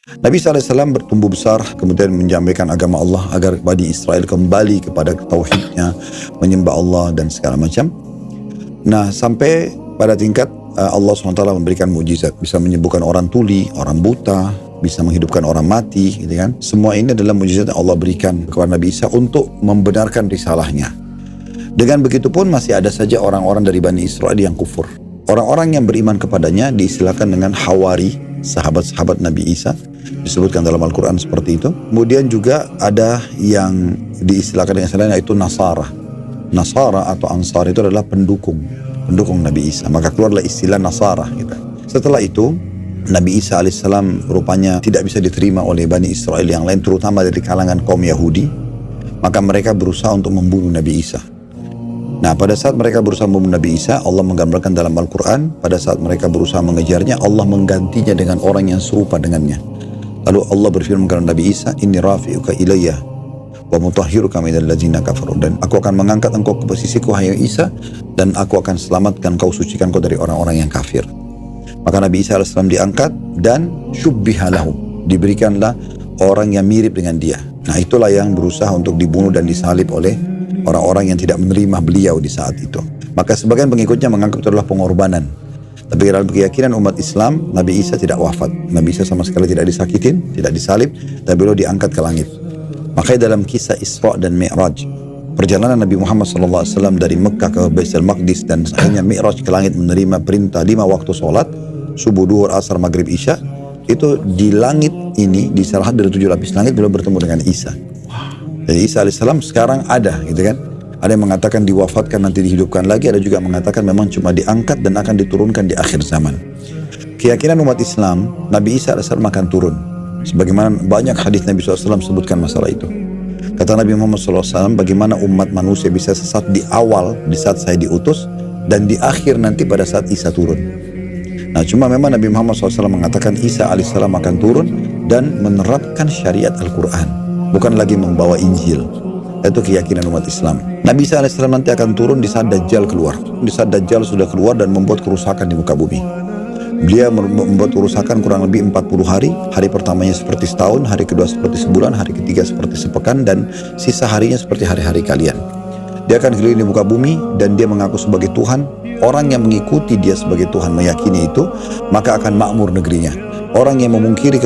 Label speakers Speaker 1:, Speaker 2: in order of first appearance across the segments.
Speaker 1: Nabi SAW bertumbuh besar, kemudian menyampaikan agama Allah agar Bani Israel kembali kepada tauhidnya, menyembah Allah dan segala macam. Nah, sampai pada tingkat Allah SWT memberikan mujizat, bisa menyembuhkan orang tuli, orang buta, bisa menghidupkan orang mati, gitu kan. Semua ini adalah mujizat yang Allah berikan kepada Nabi Isa untuk membenarkan risalahnya. Dengan begitu pun masih ada saja orang-orang dari Bani Israel yang kufur. Orang-orang yang beriman kepadanya diistilahkan dengan Hawari, sahabat-sahabat Nabi Isa, disebutkan dalam Al-Quran seperti itu. Kemudian juga ada yang diistilahkan dengan selain yaitu Nasara. Nasara atau Ansar itu adalah pendukung Nabi Isa. Maka keluarlah istilah Nasara gitu. Setelah itu Nabi Isa alaihissalam rupanya tidak bisa diterima oleh Bani Israel yang lain, terutama dari kalangan kaum Yahudi. Maka mereka berusaha untuk membunuh Nabi Isa. Nah, pada saat mereka berusaha membunuh Nabi Isa, Allah menggambarkan dalam Al-Quran, pada saat mereka berusaha mengejarnya, Allah menggantinya dengan orang yang serupa dengannya. Lalu Allah berfirman kepada Nabi Isa, Inni rafi'uka ilayya wa mutahhiruka minal ladzina kafaru. Dan aku akan mengangkat engkau ke posisiku, hai Isa, dan aku akan selamatkan kau, sucikan kau dari orang-orang yang kafir. Maka Nabi Isa AS diangkat dan syubbiha lahum, diberikanlah orang yang mirip dengan dia. Nah, itulah yang berusaha untuk dibunuh dan disalib oleh orang-orang yang tidak menerima beliau di saat itu. Maka sebagian pengikutnya menganggap itu adalah pengorbanan. Tapi dalam keyakinan umat Islam, Nabi Isa tidak wafat. Nabi Isa sama sekali tidak disakitin, tidak disalib, dan beliau diangkat ke langit. Makanya dalam kisah Isra dan Mi'raj, perjalanan Nabi Muhammad SAW dari Mekah ke Baitul Maqdis dan akhirnya Mi'raj ke langit menerima perintah 5 waktu sholat, subuh, duhur, asar, maghrib, isya, itu di langit ini, di salah satu dari 7 lapis langit, beliau bertemu dengan Isa. Jadi Isa alaihissalam sekarang ada, gitu kan. Ada yang mengatakan diwafatkan nanti dihidupkan lagi, ada juga mengatakan memang cuma diangkat dan akan diturunkan di akhir zaman. Keyakinan umat Islam, Nabi Isa alaihissalam akan turun. Sebagaimana banyak hadis Nabi SAW sebutkan masalah itu. Kata Nabi Muhammad SAW, bagaimana umat manusia bisa sesat di awal, di saat saya diutus, dan di akhir nanti pada saat Isa turun. Nah, cuma memang Nabi Muhammad SAW mengatakan Isa alaihissalam akan turun dan menerapkan syariat Al-Quran, bukan lagi membawa Injil. Itu keyakinan umat Islam. Nabi Isa AS nanti akan turun di saat Dajjal keluar. Di saat Dajjal sudah keluar dan membuat kerusakan di muka bumi. Beliau membuat kerusakan kurang lebih 40 hari. Hari pertamanya seperti setahun, hari kedua seperti sebulan, hari ketiga seperti sepekan, dan sisa harinya seperti hari-hari kalian. Dia akan keliling di muka bumi dan dia mengaku sebagai Tuhan. Orang yang mengikuti dia sebagai Tuhan, meyakini itu, maka akan makmur negerinya. Orang yang memungkiri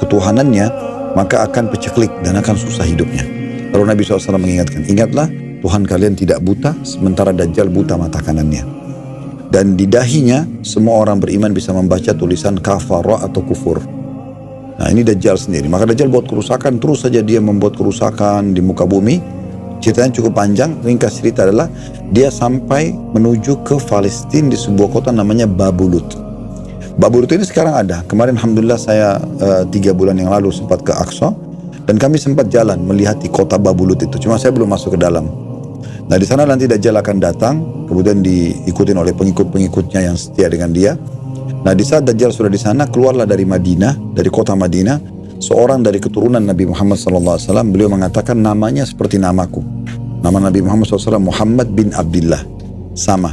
Speaker 1: ketuhanannya, maka akan peceklik dan akan susah hidupnya. Lalu Nabi SAW mengingatkan, ingatlah Tuhan kalian tidak buta, sementara Dajjal buta mata kanannya. Dan di dahinya semua orang beriman bisa membaca tulisan kafara atau kufur. Nah, ini Dajjal sendiri. Maka Dajjal buat kerusakan, terus saja dia membuat kerusakan di muka bumi. Ceritanya cukup panjang, ringkas cerita adalah dia sampai menuju ke Palestina di sebuah kota namanya Babulut. Babulut ini sekarang ada. Kemarin alhamdulillah saya 3 bulan yang lalu sempat ke Aqsa dan kami sempat jalan melihat di kota Babulut itu. Cuma saya belum masuk ke dalam. Nah, di sana nanti Dajjal akan datang, kemudian diikutin oleh pengikut-pengikutnya yang setia dengan dia. Nah, di saat Dajjal sudah di sana, keluarlah dari Madinah, dari kota Madinah, seorang dari keturunan Nabi Muhammad SAW. Beliau mengatakan namanya seperti namaku. Nama Nabi Muhammad SAW Muhammad bin Abdullah, sama.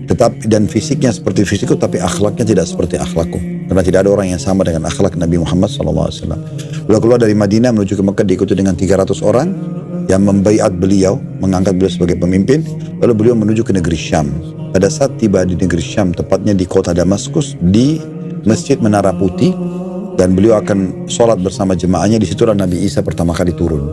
Speaker 1: Tetapi dan fisiknya seperti fisikku, tapi akhlaknya tidak seperti akhlakku. Karena tidak ada orang yang sama dengan akhlak Nabi Muhammad SAW. Beliau keluar dari Madinah menuju ke Mekah diikuti dengan 300 orang yang membaiat beliau, mengangkat beliau sebagai pemimpin. Lalu beliau menuju ke negeri Syam. Pada saat tiba di negeri Syam, tepatnya di kota Damaskus, di Masjid Menara Putih, dan beliau akan sholat bersama jemaahnya. Disitulah Nabi Isa pertama kali turun.